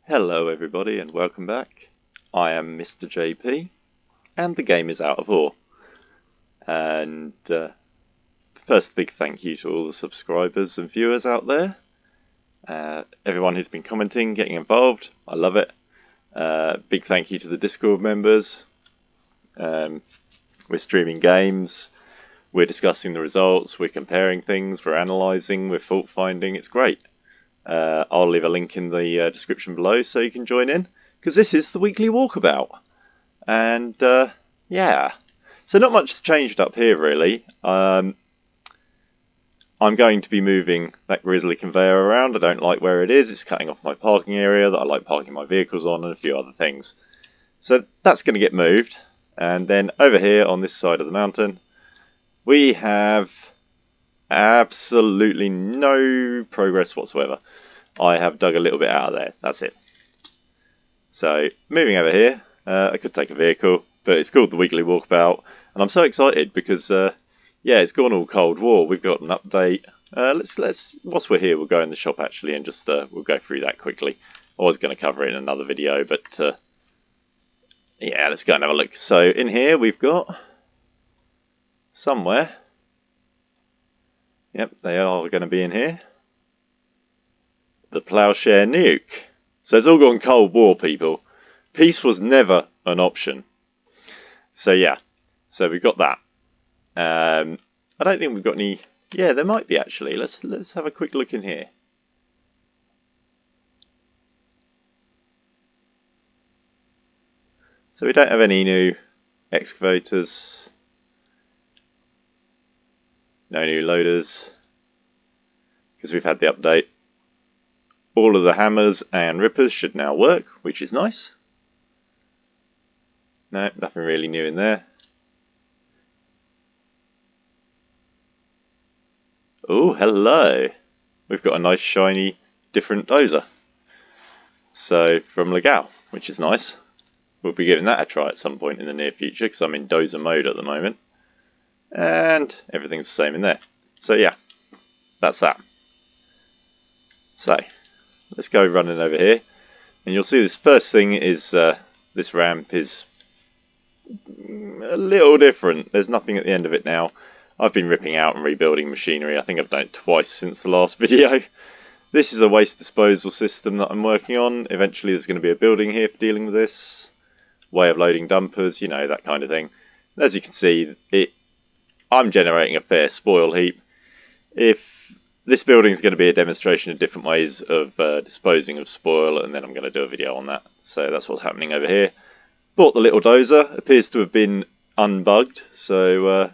Hello everybody and welcome back. I am Mr. JP and the game is Out of Ore. And first big thank you to all the subscribers and viewers out there. Everyone who's been commenting, getting involved, I love it. Big thank you to the Discord members. We're streaming games, we're discussing the results, we're comparing things, we're analysing, we're fault finding, it's great. I'll leave a link in the description below so you can join in, because this is the weekly walkabout. And yeah, so not much has changed up here really. I'm going to be moving that grizzly conveyor around. I don't like where it is. It's cutting off my parking area that I like parking my vehicles on and a few other things. So that's going to get moved. And then over here on this side of the mountain, we have absolutely no progress whatsoever. I have dug a little bit out of there, that's it. So moving over here, I could take a vehicle, but it's called the weekly walkabout, and I'm so excited because yeah, it's gone all Cold War. We've got an update. Let's whilst we're here, we'll go in the shop actually and just we'll go through that quickly. I was going to cover it in another video, but yeah, let's go and have a look. So in here we've got somewhere. Yep, they are going to be in here. The Plowshare Nuke. So it's all gone Cold War, people. Peace was never an option. So yeah, so we've got that. I don't think we've got any. Yeah, there might be actually. Let's have a quick look in here. So we don't have any new excavators. No new loaders. Because we've had the update. All of the hammers and rippers should now work, which is nice. No, nothing really new in there. Oh, hello! We've got a nice shiny different dozer. So from Legal, which is nice. We'll be giving that a try at some point in the near future because I'm in dozer mode at the moment. And everything's the same in there. So yeah, that's that. So let's go running over here, and you'll see this first thing is this ramp is a little different. There's nothing at the end of it now. I've been ripping out and rebuilding machinery. I think I've done it twice since the last video. This is a waste disposal system that I'm working on. Eventually there's going to be a building here for dealing with this. Way of loading dumpers, you know, that kind of thing. And as you can see, I'm generating a fair spoil heap. If this building is going to be a demonstration of different ways of disposing of spoil, and then I'm going to do a video on that. So that's what's happening over here. Bought the little dozer, appears to have been unbugged, so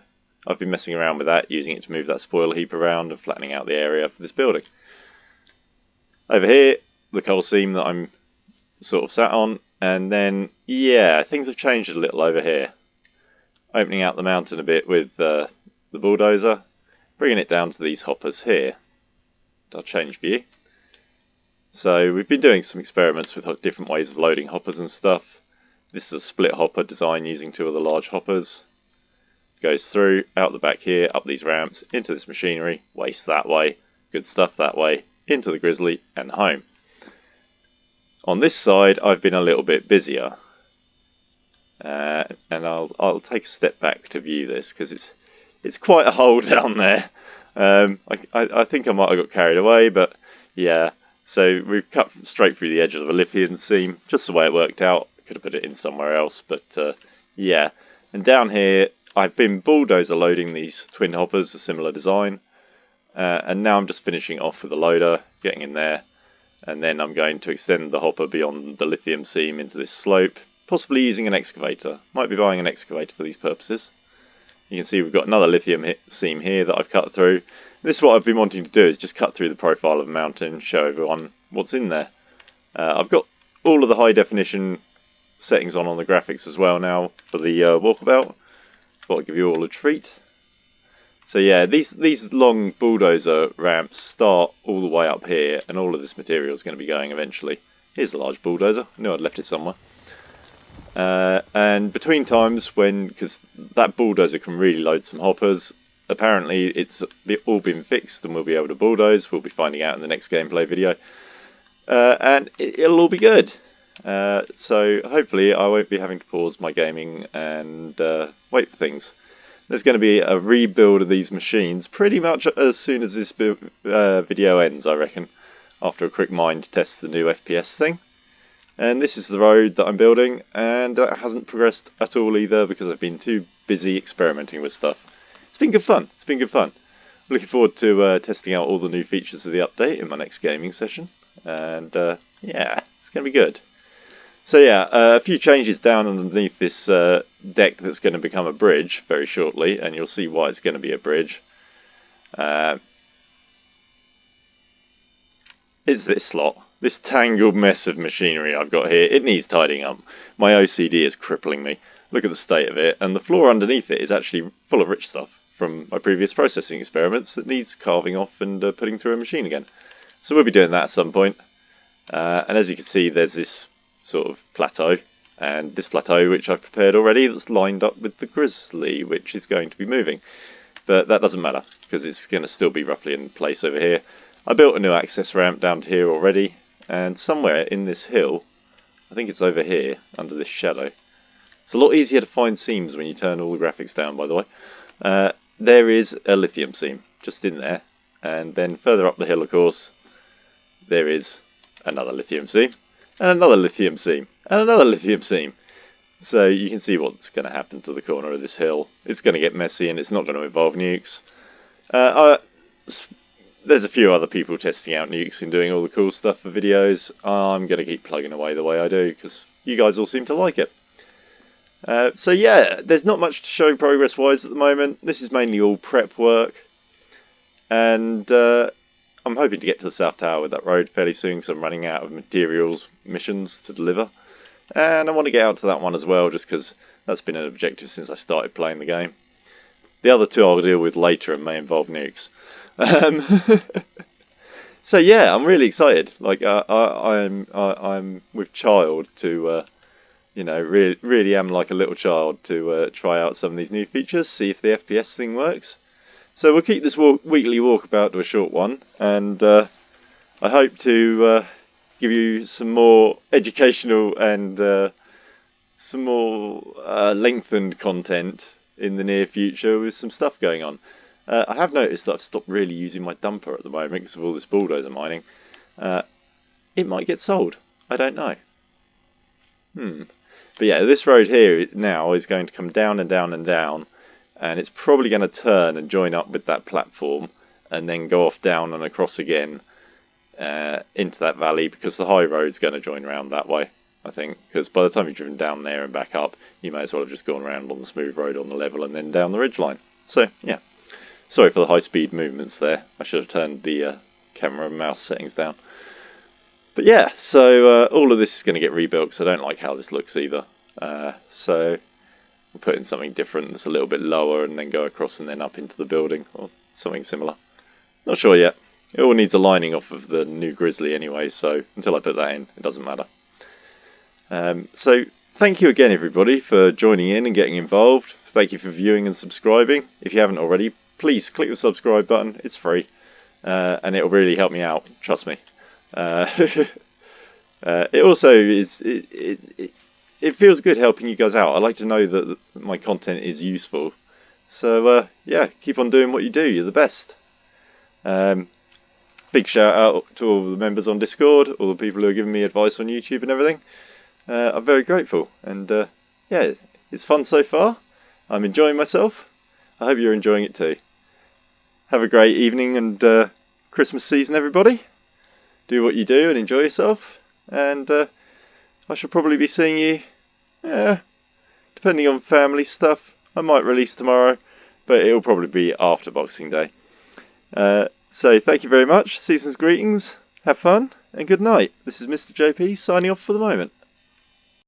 I've been messing around with that, using it to move that spoil heap around and flattening out the area for this building. Over here, the coal seam that I'm sort of sat on, and then, yeah, things have changed a little over here. Opening out the mountain a bit with the bulldozer, bringing it down to these hoppers here. I'll change view. So we've been doing some experiments with different ways of loading hoppers and stuff. This is a split hopper design using two of the large hoppers. Goes through, out the back here, up these ramps, into this machinery, waste that way, good stuff that way, into the grizzly and home. On this side I've been a little bit busier. And I'll take a step back to view this because it's quite a hole down there. I think I might have got carried away, but yeah. So we've cut straight through the edge of the lithium seam, just the way it worked out. Could have put it in somewhere else, but yeah. And down here, I've been bulldozer loading these twin hoppers, a similar design, and now I'm just finishing off with a loader, getting in there, and then I'm going to extend the hopper beyond the lithium seam into this slope, possibly using an excavator. Might be buying an excavator for these purposes. You can see we've got another lithium seam here that I've cut through. This is what I've been wanting to do, is just cut through the profile of a mountain, show everyone what's in there. I've got all of the high definition settings on the graphics as well now for the walkabout. Thought I'd give you all a treat. So yeah, these long bulldozer ramps start all the way up here, and all of this material is going to be going eventually. Here's a large bulldozer. I knew I'd left it somewhere. And between times because that bulldozer can really load some hoppers, apparently it's all been fixed and we'll be able to bulldoze. We'll be finding out in the next gameplay video. and it'll all be good. So hopefully I won't be having to pause my gaming and wait for things. There's going to be a rebuild of these machines pretty much as soon as this video ends, I reckon, after a quick mind test the new FPS thing. And this is the road that I'm building, and that hasn't progressed at all either because I've been too busy experimenting with stuff. It's been good fun. It's been good fun. I'm looking forward to testing out all the new features of the update in my next gaming session, and yeah, it's going to be good. So yeah, a few changes down underneath this deck that's going to become a bridge very shortly, and you'll see why it's going to be a bridge. It's this lot. This tangled mess of machinery I've got here. It needs tidying up. My OCD is crippling me. Look at the state of it, and the floor underneath it is actually full of rich stuff from my previous processing experiments that needs carving off and putting through a machine again. So we'll be doing that at some point. And as you can see, there's this sort of plateau, and this plateau which I've prepared already that's lined up with the grizzly, which is going to be moving. But that doesn't matter, because it's going to still be roughly in place over here. I built a new access ramp down to here already, and somewhere in this hill, I think it's over here, under this shadow. It's a lot easier to find seams when you turn all the graphics down, by the way. There is a lithium seam, just in there. And then further up the hill, of course, there is another lithium seam, and another lithium seam, and another lithium seam. So you can see what's going to happen to the corner of this hill. It's going to get messy, and it's not going to involve nukes. There's a few other people testing out nukes and doing all the cool stuff for videos. I'm going to keep plugging away the way I do, because you guys all seem to like it. So yeah, there's not much to show progress-wise at the moment. This is mainly all prep work. And I'm hoping to get to the South Tower with that road fairly soon, because I'm running out of materials missions to deliver. And I want to get out to that one as well, just because that's been an objective since I started playing the game. The other two I'll deal with later and may involve nukes. So yeah, I'm really excited. Like I'm with child to, you know, really am like a little child to try out some of these new features, see if the FPS thing works. So we'll keep this weekly walkabout to a short one, and I hope to give you some more educational and some more lengthened content in the near future with some stuff going on. I have noticed that I've stopped really using my dumper at the moment because of all this bulldozer mining. It might get sold. I don't know. But yeah, this road here now is going to come down and down and down, and it's probably going to turn and join up with that platform and then go off down and across again into that valley, because the high road's going to join around that way, I think, because by the time you've driven down there and back up, you may as well have just gone around on the smooth road on the level and then down the ridgeline. So yeah, sorry for the high speed movements there. I should have turned the camera and mouse settings down. But yeah, so all of this is going to get rebuilt because I don't like how this looks either. So we'll put in something different that's a little bit lower and then go across and then up into the building, or something similar. Not sure yet. It all needs aligning off of the new Grizzly anyway, so until I put that in, it doesn't matter. So thank you again, everybody, for joining in and getting involved. Thank you for viewing and subscribing. If you haven't already, please click the subscribe button. It's free, and it'll really help me out. Trust me. It also is. It feels good helping you guys out. I like to know that my content is useful. So yeah, keep on doing what you do. You're the best. Big shout out to all the members on Discord, all the people who are giving me advice on YouTube and everything. I'm very grateful, and yeah, it's fun so far. I'm enjoying myself. I hope you're enjoying it too. Have a great evening and Christmas season, everybody. Do what you do and enjoy yourself. And I shall probably be seeing you, depending on family stuff. I might release tomorrow, but it'll probably be after Boxing Day. So thank you very much. Season's greetings. Have fun and good night. This is Mr. JP signing off for the moment.